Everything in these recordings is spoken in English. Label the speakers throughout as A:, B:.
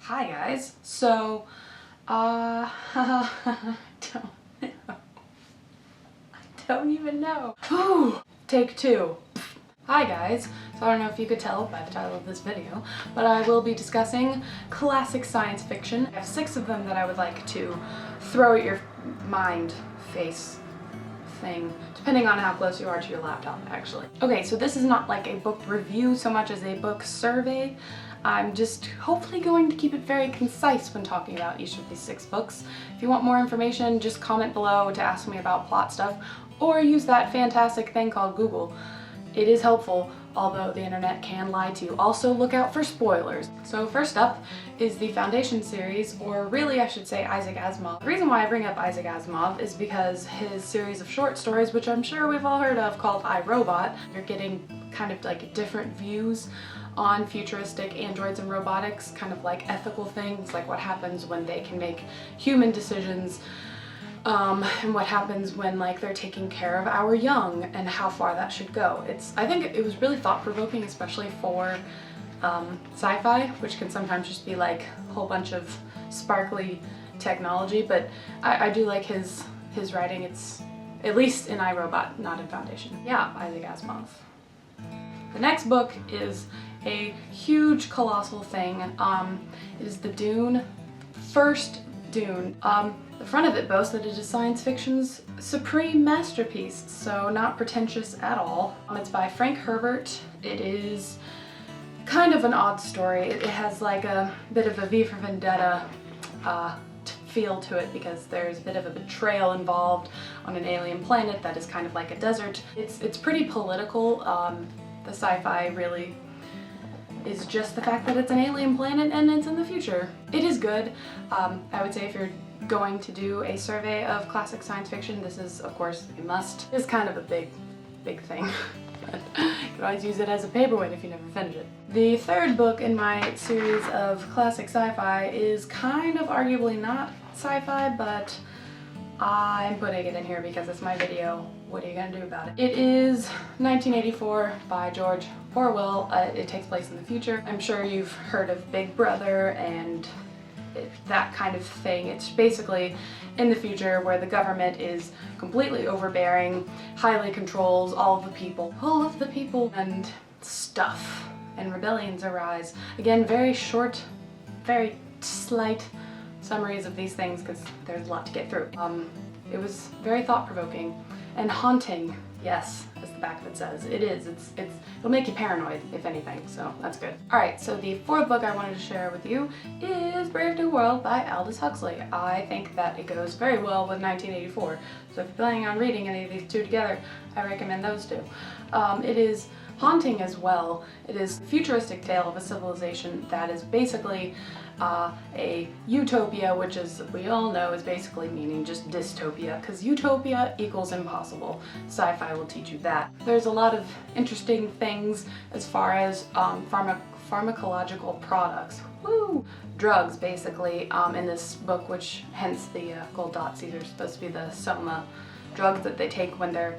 A: Hi guys. So, don't know. I don't even know. Whew. Take two. Hi guys. So I don't know if you could tell by the title of this video, but I will be discussing classic science fiction. I have 6 of them that I would like to throw at your mind, face, thing, depending on how close you are to your laptop, actually. Okay, so this is not like a book review so much as a book survey. I'm just hopefully going to keep it very concise when talking about each of these 6 books. If you want more information, just comment below to ask me about plot stuff, or use that fantastic thing called Google. It is helpful, although the internet can lie to you. Also, look out for spoilers. So first up is the Foundation series, or really I should say Isaac Asimov. The reason why I bring up Isaac Asimov is because his series of short stories, which I'm sure we've all heard of, called I, Robot, you're getting kind of like different views on futuristic androids and robotics, kind of like ethical things, like what happens when they can make human decisions, and what happens when like they're taking care of our young and how far that should go. I think it was really thought-provoking, especially for sci-fi, which can sometimes just be like a whole bunch of sparkly technology, but I do like his writing. It's at least in iRobot, not in Foundation. Yeah, Isaac Asimov. The next book is a huge, colossal thing. It is the Dune, first Dune. The front of it boasts that it is science fiction's supreme masterpiece, so not pretentious at all. It's by Frank Herbert. It is kind of an odd story. It has like a bit of a V for Vendetta feel to it, because there's a bit of a betrayal involved on an alien planet that is kind of like a desert. It's pretty political. The sci-fi really is just the fact that it's an alien planet and it's in the future. It is good. I would say if you're going to do a survey of classic science fiction, this is of course a must. It's kind of a big thing, but you can always use it as a paperweight if you never finish it. The third book in my series of classic sci-fi is kind of arguably not sci-fi, but I'm putting it in here because it's my video. What are you gonna do about it? It is 1984 by George Orwell. It takes place in the future. I'm sure you've heard of Big Brother and that kind of thing. It's basically in the future where the government is completely overbearing, highly controls all of the people, and stuff, and rebellions arise. Again, very short, very slight summaries of these things because there's a lot to get through. It was very thought-provoking and haunting. Yes, as the back of it says. It is. It'll make you paranoid, if anything, so that's good. Alright, so the 4th book I wanted to share with you is Brave New World by Aldous Huxley. I think that it goes very well with 1984, so if you're planning on reading any of these two together, I recommend those two. It is haunting as well. It is a futuristic tale of a civilization that is basically a utopia, which, as we all know, is basically meaning just dystopia, because utopia equals impossible. Sci-fi will teach you that. There's a lot of interesting things as far as pharmacological products. Woo! Drugs, basically, in this book, which hence the gold dots. These are supposed to be the soma drugs that they take when they're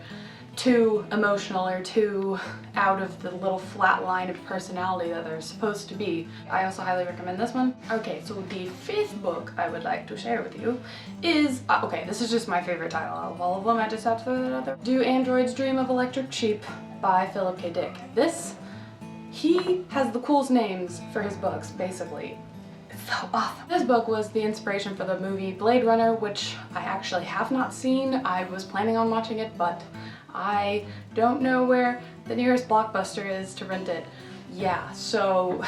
A: too emotional or too out of the little flat line of personality that they're supposed to be. I also highly recommend this one. Okay, so the 5th book I would like to share with you is, okay, this is just my favorite title out of all of them. I just have to throw that out there. Do Androids Dream of Electric Sheep by Philip K. Dick. He has the coolest names for his books, basically. It's so awesome. This book was the inspiration for the movie Blade Runner, which I actually have not seen. I was planning on watching it, but I don't know where the nearest Blockbuster is to rent it. Yeah, so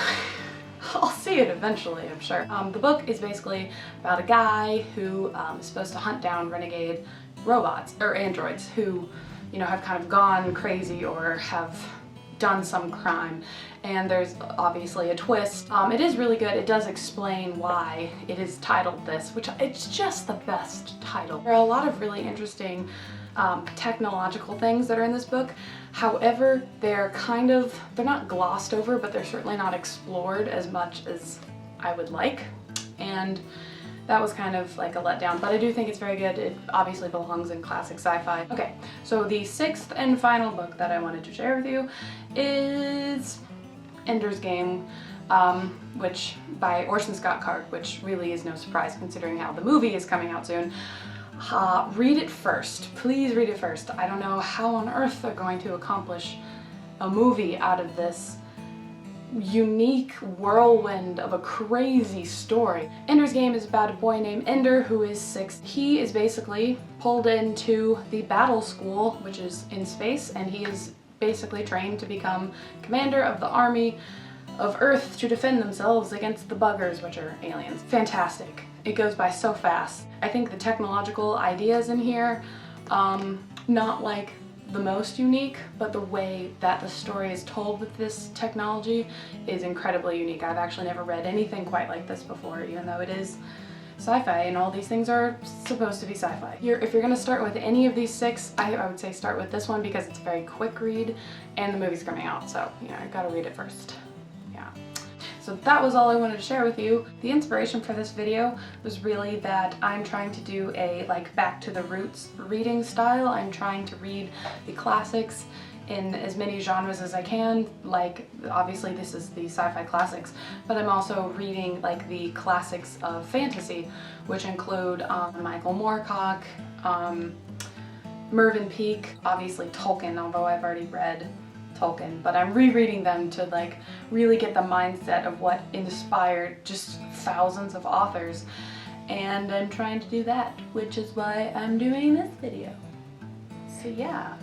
A: I'll see it eventually, I'm sure. The book is basically about a guy who is supposed to hunt down renegade robots, or androids, who, you know, have kind of gone crazy or have done some crime. And there's obviously a twist. It is really good. It does explain why it is titled this, which it's just the best title. There are a lot of really interesting technological things that are in this book. However, they're not glossed over, but they're certainly not explored as much as I would like. And that was kind of like a letdown, but I do think it's very good. It obviously belongs in classic sci-fi. Okay, so the 6th and final book that I wanted to share with you is Ender's Game. which by Orson Scott Card, which really is no surprise considering how the movie is coming out soon. Read it first. Please read it first. I don't know how on earth they're going to accomplish a movie out of this unique whirlwind of a crazy story. Ender's Game is about a boy named Ender who is 6. He is basically pulled into the battle school, which is in space, and he is basically trained to become commander of the army of Earth to defend themselves against the buggers, which are aliens. Fantastic. It goes by so fast. I think the technological ideas in here, not like the most unique, but the way that the story is told with this technology is incredibly unique. I've actually never read anything quite like this before, even though it is sci-fi and all these things are supposed to be sci-fi. If you're gonna start with any of these 6, I would say start with this one because it's a very quick read and the movie's coming out, so you know, I gotta read it first. Yeah. So that was all I wanted to share with you. The inspiration for this video was really that I'm trying to do a like back to the roots reading style. I'm trying to read the classics in as many genres as I can. Like obviously this is the sci-fi classics, but I'm also reading like the classics of fantasy, which include Michael Moorcock, Mervyn Peake, obviously Tolkien, although I've already read Tolkien, but I'm rereading them to like really get the mindset of what inspired just thousands of authors, and I'm trying to do that, which is why I'm doing this video. So yeah.